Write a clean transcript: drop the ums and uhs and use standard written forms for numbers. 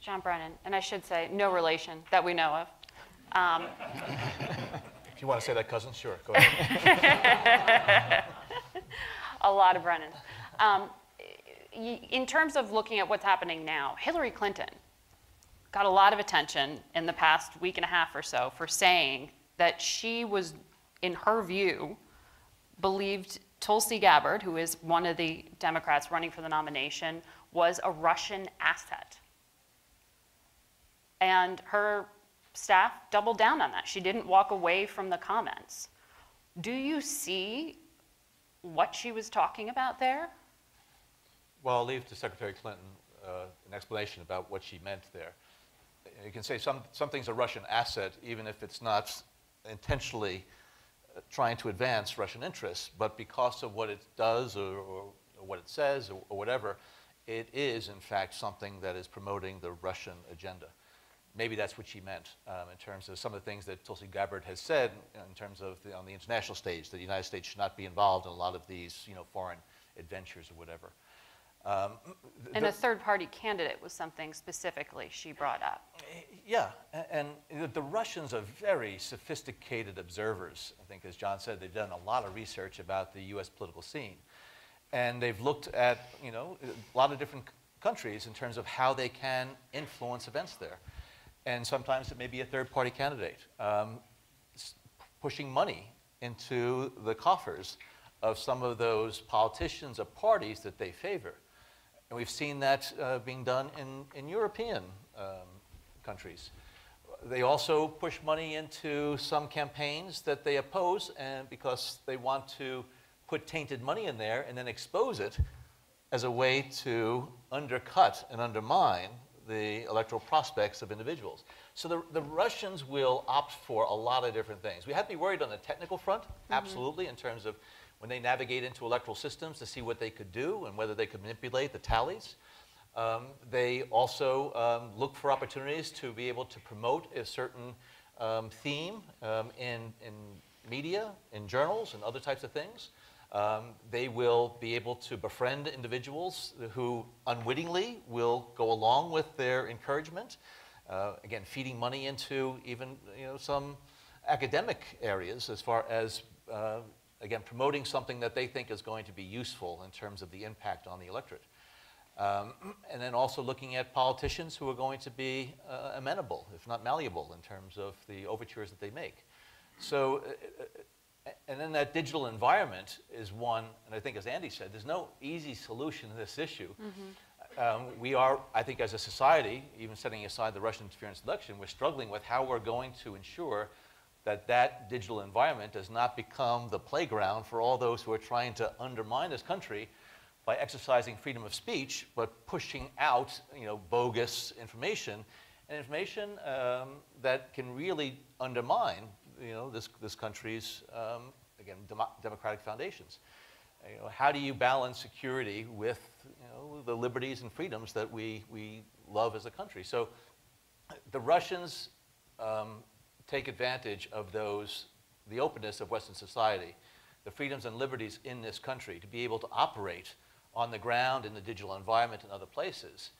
John Brennan, and I should say no relation that we know of. If you want to say that, cousin, sure, go ahead. A lot of Brennans. In terms of looking at what's happening now, Hillary Clinton got a lot of attention in the past week and a half or so for saying that she was, in her view, believed Tulsi Gabbard, who is one of the Democrats running for the nomination, was a Russian asset. And her staff doubled down on that. She didn't walk away from the comments. Do you see what she was talking about there? Well, I'll leave to Secretary Clinton an explanation about what she meant there. You can say something's a Russian asset even if it's not intentionally trying to advance Russian interests, but because of what it does or what it says or whatever, it is in fact something that is promoting the Russian agenda. Maybe that's what she meant in terms of some of the things that Tulsi Gabbard has said in terms of on the international stage, that the United States should not be involved in a lot of these foreign adventures or whatever. And a third-party candidate was something specifically she brought up. Yeah, and the Russians are very sophisticated observers. I think, as John said, they've done a lot of research about the U.S. political scene. And they've looked at, a lot of different countries in terms of how they can influence events there. And sometimes it may be a third-party candidate pushing money into the coffers of some of those politicians or parties that they favor. And we've seen that being done in European countries. They also push money into some campaigns that they oppose, and because they want to put tainted money in there and then expose it as a way to undercut and undermine the electoral prospects of individuals. So the Russians will opt for a lot of different things. We have to be worried on the technical front, absolutely, in terms of when they navigate into electoral systems to see what they could do and whether they could manipulate the tallies. They also look for opportunities to be able to promote a certain theme in media, in journals, and other types of things. They will be able to befriend individuals who unwittingly will go along with their encouragement. Again, feeding money into even some academic areas as far as again, promoting something that they think is going to be useful in terms of the impact on the electorate. And then also looking at politicians who are going to be amenable, if not malleable, in terms of the overtures that they make. So, and then that digital environment is one, and I think as Andy said, there's no easy solution to this issue. We are, I think as a society, even setting aside the Russian interference election, we're struggling with how we're going to ensure that that digital environment does not become the playground for all those who are trying to undermine this country by exercising freedom of speech, but pushing out bogus information, and information that can really undermine this country's again democratic foundations. How do you balance security with the liberties and freedoms that we love as a country? So the Russians take advantage of the openness of Western society, the freedoms and liberties in this country to be able to operate on the ground in the digital environment and other places